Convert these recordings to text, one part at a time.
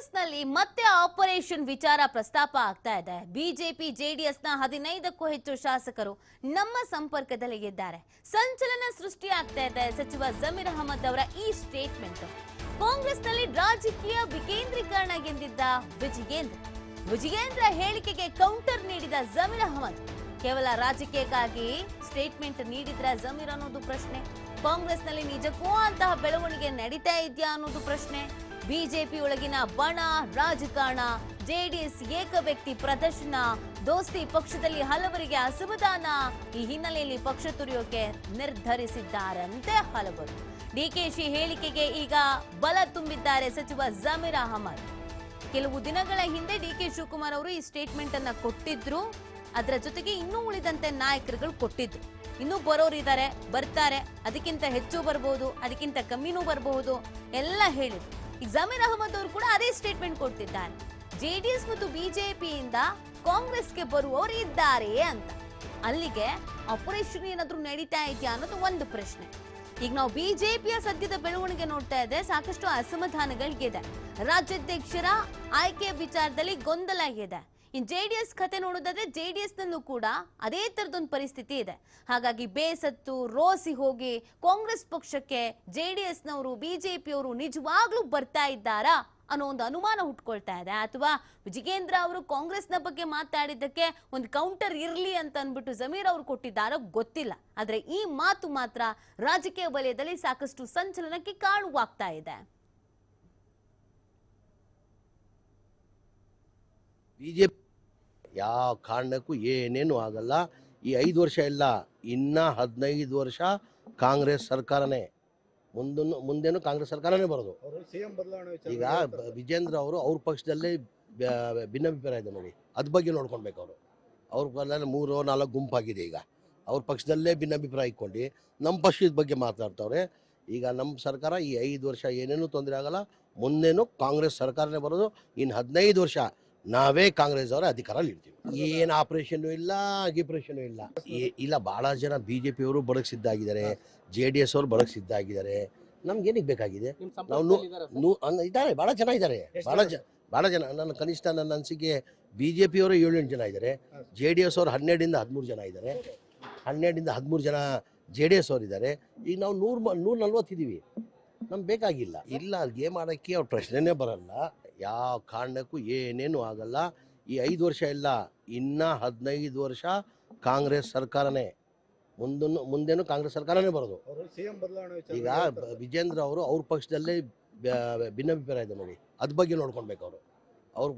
ಕಾಂಗ್ರೆಸ್ನಲ್ಲಿ ಮತ್ತೆ ಆಪರೇಷನ್ ವಿಚಾರ ಪ್ರಸ್ತಾಪ ಆಗ್ತಾ ಇದೆ. ಬಿಜೆಪಿ ಜೆಡಿಎಸ್ನ 15ಕ್ಕೂ ಹೆಚ್ಚು ಶಾಸಕರು ನಮ್ಮ ಸಂಪರ್ಕದಲ್ಲಿ ಇದ್ದಾರೆ. ಸಂಚಲನ ಸೃಷ್ಟಿ ಆಗ್ತಾ ಇದೆ ಸಚಿವ ಜಮೀರ್ ಅಹಮದ್ ಅವರ ಈ ಸ್ಟೇಟ್ಮೆಂಟ್. ಕಾಂಗ್ರೆಸ್ನಲ್ಲಿ ರಾಜಕೀಯ ವಿಕೇಂದ್ರೀಕರಣ ಎಂದಿದ್ದ ವಿಜಯೇಂದ್ರ ಹೇಳಿಕೆಗೆ ಕೌಂಟರ್ ನೀಡಿದ ಜಮೀರ್ ಅಹಮದ್. ಕೇವಲ ರಾಜಕೀಯಕ್ಕಾಗಿ ಸ್ಟೇಟ್ಮೆಂಟ್ ನೀಡಿದ್ರ ಜಮೀರ್ ಅನ್ನೋದು ಪ್ರಶ್ನೆ. ಕಾಂಗ್ರೆಸ್ನಲ್ಲಿ ನಿಜಕ್ಕೂ ಅಂತಹ ಬೆಳವಣಿಗೆ ನಡೀತಾ ಇದೆಯಾ ಅನ್ನೋದು ಪ್ರಶ್ನೆ. ಬಿಜೆಪಿ ಒಳಗಿನ ಬಣ ರಾಜಕಾರಣ, ಜೆಡಿಎಸ್ ಏಕ ವ್ಯಕ್ತಿ ಪ್ರದರ್ಶನ, ದೋಸ್ತಿ ಪಕ್ಷದಲ್ಲಿ ಹಲವರಿಗೆ ಅಸಮಾಧಾನ. ಈ ಹಿನ್ನೆಲೆಯಲ್ಲಿ ಪಕ್ಷ ತೊರೆಯೋಕೆ ನಿರ್ಧರಿಸಿದ್ದಾರಂತೆ ಹಲವರು. ಡಿಕೆಶಿ ಹೇಳಿಕೆಗೆ ಈಗ ಬಲ ತುಂಬಿದ್ದಾರೆ ಸಚಿವ ಜಮೀರ್ ಅಹಮದ್. ಕೆಲವು ದಿನಗಳ ಹಿಂದೆ ಡಿಕೆ ಶಿವಕುಮಾರ್ ಅವರು ಈ ಸ್ಟೇಟ್ಮೆಂಟ್ ಅನ್ನ ಕೊಟ್ಟಿದ್ರು. ಅದರ ಜೊತೆಗೆ ಇನ್ನೂ ಉಳಿದಂತೆ ನಾಯಕರುಗಳು ಕೊಟ್ಟಿದ್ರು. ಇನ್ನೂ ಬರೋರಿದ್ದಾರೆ, ಬರ್ತಾರೆ, ಅದಕ್ಕಿಂತ ಹೆಚ್ಚು ಬರಬಹುದು, ಅದಕ್ಕಿಂತ ಕಮ್ಮಿನೂ ಬರಬಹುದು ಎಲ್ಲ ಹೇಳಿದ್ರು. ಈಗ ಜಮೀರ್ ಅಹಮದ್ ಅವರು ಕೂಡ ಅದೇ ಸ್ಟೇಟ್ಮೆಂಟ್ ಕೊಡ್ತಿದ್ದಾರೆ. ಜೆಡಿಎಸ್ ಮತ್ತು ಬಿಜೆಪಿಯಿಂದ ಕಾಂಗ್ರೆಸ್ಗೆ ಬರುವವರು ಇದ್ದಾರೆ ಅಂತ. ಅಲ್ಲಿಗೆ ಆಪರೇಷನ್ ಏನಾದ್ರೂ ನಡೀತಾ ಇದೆಯಾ ಅನ್ನೋದು ಒಂದು ಪ್ರಶ್ನೆ. ಈಗ ನಾವು ಬಿಜೆಪಿಯ ಸದ್ಯದ ಬೆಳವಣಿಗೆ ನೋಡ್ತಾ ಇದ್ದೆ, ಸಾಕಷ್ಟು ಅಸಮಾಧಾನಗಳಿಗಿದೆ. ರಾಜ್ಯಾಧ್ಯಕ್ಷರ ಆಯ್ಕೆಯ ವಿಚಾರದಲ್ಲಿ ಗೊಂದಲ ಇದೆ. ಇನ್ನು ಜೆಡಿಎಸ್ ಕತೆ ನೋಡೋದಾದ್ರೆ ಜೆಡಿಎಸ್ ನಲ್ಲೂ ಕೂಡ ಅದೇ ತರದೊಂದು ಪರಿಸ್ಥಿತಿ ಇದೆ. ಹಾಗಾಗಿ ಬೇಸತ್ತು ರೋಸಿ ಹೋಗಿ ಕಾಂಗ್ರೆಸ್ ಪಕ್ಷಕ್ಕೆ ಜೆಡಿಎಸ್ ನವರು ಬಿಜೆಪಿಯವರು ನಿಜವಾಗ್ಲೂ ಬರ್ತಾ ಇದ್ದಾರಾ ಅನ್ನೋ ಒಂದು ಅನುಮಾನ ಹುಟ್ಕೊಳ್ತಾ ಇದೆ. ಅಥವಾ ವಿಜಯೇಂದ್ರ ಅವರು ಕಾಂಗ್ರೆಸ್ನ ಬಗ್ಗೆ ಮಾತಾಡಿದ್ದಕ್ಕೆ ಒಂದು ಕೌಂಟರ್ ಇರಲಿ ಅಂತ ಅಂದ್ಬಿಟ್ಟು ಜಮೀರ್ ಅವರು ಕೊಟ್ಟಿದ್ದಾರೋ ಗೊತ್ತಿಲ್ಲ. ಆದ್ರೆ ಈ ಮಾತು ಮಾತ್ರ ರಾಜಕೀಯ ವಲಯದಲ್ಲಿ ಸಾಕಷ್ಟು ಸಂಚಲನಕ್ಕೆ ಕಾರಣವಾಗ್ತಾ ಇದೆ. ಬಿಜೆಪಿ ಯಾವ ಕಾರಣಕ್ಕೂ ಏನೇನು ಆಗಲ್ಲ. ಈ 5 ವರ್ಷ ಇಲ್ಲ, ಇನ್ನ 15 ವರ್ಷ ಕಾಂಗ್ರೆಸ್ ಸರ್ಕಾರನೇ, ಮುಂದೇನು ಕಾಂಗ್ರೆಸ್ ಸರ್ಕಾರನೇ ಬರೋದು. ಈಗ ವಿಜೇಂದ್ರ ಅವರು ಅವ್ರ ಪಕ್ಷದಲ್ಲೇ ಭಿನ್ನಾಭಿಪ್ರಾಯ ಇದೆ ನೋಡಿ, ಅದ್ರ ಬಗ್ಗೆ ನೋಡ್ಕೊಳ್ಬೇಕು. ಅವ್ರ 3-4 ಗುಂಪಾಗಿದೆ. ಈಗ ಅವ್ರ ಪಕ್ಷದಲ್ಲೇ ಭಿನ್ನಾಭಿಪ್ರಾಯ ಇಟ್ಕೊಂಡು ನಮ್ಮ ಪಕ್ಷದ ಬಗ್ಗೆ ಮಾತಾಡ್ತವ್ರೆ. ಈಗ ನಮ್ಮ ಸರ್ಕಾರ ಈ 5 ವರ್ಷ ಏನೇನು ತೊಂದರೆ ಆಗಲ್ಲ, ಮುಂದೇನು ಕಾಂಗ್ರೆಸ್ ಸರ್ಕಾರನೇ ಬರೋದು. ಇನ್ನು 15 ವರ್ಷ ನಾವೇ ಕಾಂಗ್ರೆಸ್ ಅವರ ಅಧಿಕಾರಲ್ಲಿ ಇರ್ತೀವಿ. ಏನು ಆಪರೇಷನ್ ಇಲ್ಲ, ಗಿಪರೇಷನ್ ಇಲ್ಲ. ಬಹಳ ಜನ ಬಿಜೆಪಿ ಅವರು ಬರಕ್ ಸಿದ್ಧ ಆಗಿದ್ದಾರೆ, ಜೆಡಿಎಸ್ ಅವರು ಬರಕ್ ಸಿದ್ಧ ಆಗಿದ್ದಾರೆ. ನಮ್ಗೆ ಏನಕ್ಕೆ ಬೇಕಾಗಿದೆ? ನಾವು ಇದ್ದಾರೆ, ಬಹಳ ಜನ ಇದ್ದಾರೆ, ಬಹಳ ಜನ. ನನ್ನ ಕನಿಷ್ಠ ನನ್ನ ಅನಿಸಿಕೆ ಬಿಜೆಪಿ ಅವರು 7-8 ಜನ ಇದ್ದಾರೆ, ಜೆಡಿಎಸ್ ಅವರು 12-13 ಜನ ಇದ್ದಾರೆ. 12-13 ಜನ ಜೆಡಿಎಸ್ ಅವರು ಇದ್ದಾರೆ. ಈಗ ನಾವು 140 ಇದೀವಿ. ನಮ್ಗೆ ಬೇಕಾಗಿಲ್ಲ. ಇಲ್ಲ, ಗೇಮ್ ಆಡೋಕ್ಕೆ ಅವ್ರ ಪ್ರಶ್ನೆನೇ ಬರಲ್ಲ. ಯಾವ ಕಾರಣಕ್ಕೂ ಏನೇನು ಆಗಲ್ಲ. ಈ 5 ವರ್ಷ ಇಲ್ಲ, ಇನ್ನ 15 ವರ್ಷ ಕಾಂಗ್ರೆಸ್ ಸರ್ಕಾರನೇ, ಮುಂದೇನು ಕಾಂಗ್ರೆಸ್ ಸರ್ಕಾರನೇ ಬರೋದು. ಈಗ ವಿಜೇಂದ್ರ ಅವರು ಅವ್ರ ಪಕ್ಷದಲ್ಲೇ ಭಿನ್ನಾಭಿಪ್ರಾಯ ಇದೆ ನೋಡಿ, ಅದ್ರ ಬಗ್ಗೆ ನೋಡ್ಕೊಳ್ಬೇಕು. ಅವ್ರ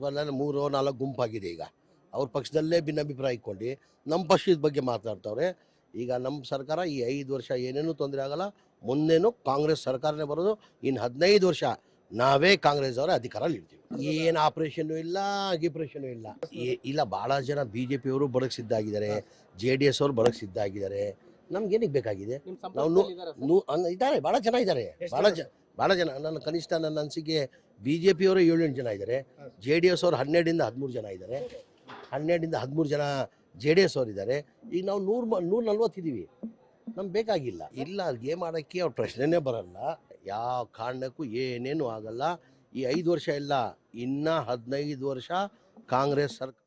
3-4 ಗುಂಪಾಗಿದೆ. ಈಗ ಅವ್ರ ಪಕ್ಷದಲ್ಲೇ ಭಿನ್ನಾಭಿಪ್ರಾಯ ಇಟ್ಕೊಂಡು ನಮ್ಮ ಪಕ್ಷದ ಬಗ್ಗೆ ಮಾತಾಡ್ತವ್ರೆ. ಈಗ ನಮ್ಮ ಸರ್ಕಾರ ಈ 5 ವರ್ಷ ಏನೇನು ತೊಂದರೆ ಆಗಲ್ಲ, ಮುಂದೇನು ಕಾಂಗ್ರೆಸ್ ಸರ್ಕಾರನೇ ಬರೋದು. ಇನ್ನು 15 ವರ್ಷ ನಾವೇ ಕಾಂಗ್ರೆಸ್ ಅವರ ಅಧಿಕಾರಲ್ಲಿ ಇರ್ತೀವಿ. ಏನು ಆಪರೇಷನ್ ಇಲ್ಲ, ಗಿಪರೇಷನ್ ಇಲ್ಲ. ಬಹಳ ಜನ ಬಿಜೆಪಿ ಅವರು ಬರಕ್ ಸಿದ್ಧ ಆಗಿದ್ದಾರೆ, ಜೆಡಿಎಸ್ ಅವರು ಬರಕ್ ಸಿದ್ಧ ಆಗಿದ್ದಾರೆ. ನಮ್ಗೆ ಏನಕ್ಕೆ ಬೇಕಾಗಿದೆ? ನಾವು ಇದ್ದಾರೆ, ಬಹಳ ಜನ ಇದ್ದಾರೆ, ಬಹಳ ಜನ. ನನ್ನ ಕನಿಷ್ಠ ನನ್ನ ಅನಿಸಿಕೆ ಬಿಜೆಪಿ ಅವರು 7-8 ಜನ ಇದ್ದಾರೆ, ಜೆಡಿಎಸ್ ಅವರು 12-13 ಜನ ಇದ್ದಾರೆ. 12-13 ಜನ ಜೆಡಿಎಸ್ ಅವರು ಇದ್ದಾರೆ. ಈಗ ನಾವು 140 ಇದೀವಿ. ನಮ್ಗೆ ಬೇಕಾಗಿಲ್ಲ. ಇಲ್ಲ, ಗೇಮ್ ಆಡೋಕ್ಕೆ ಅವ್ರ ಪ್ರಶ್ನೆನೇ ಬರಲ್ಲ. ಯಾವ ಕಾರಣಕ್ಕೂ ಏನೇನು ಆಗಲ್ಲ. ಈ 5 ವರ್ಷ ಇಲ್ಲ, ಇನ್ನ 15 ವರ್ಷ ಕಾಂಗ್ರೆಸ್ ಸರ್ಕಾರ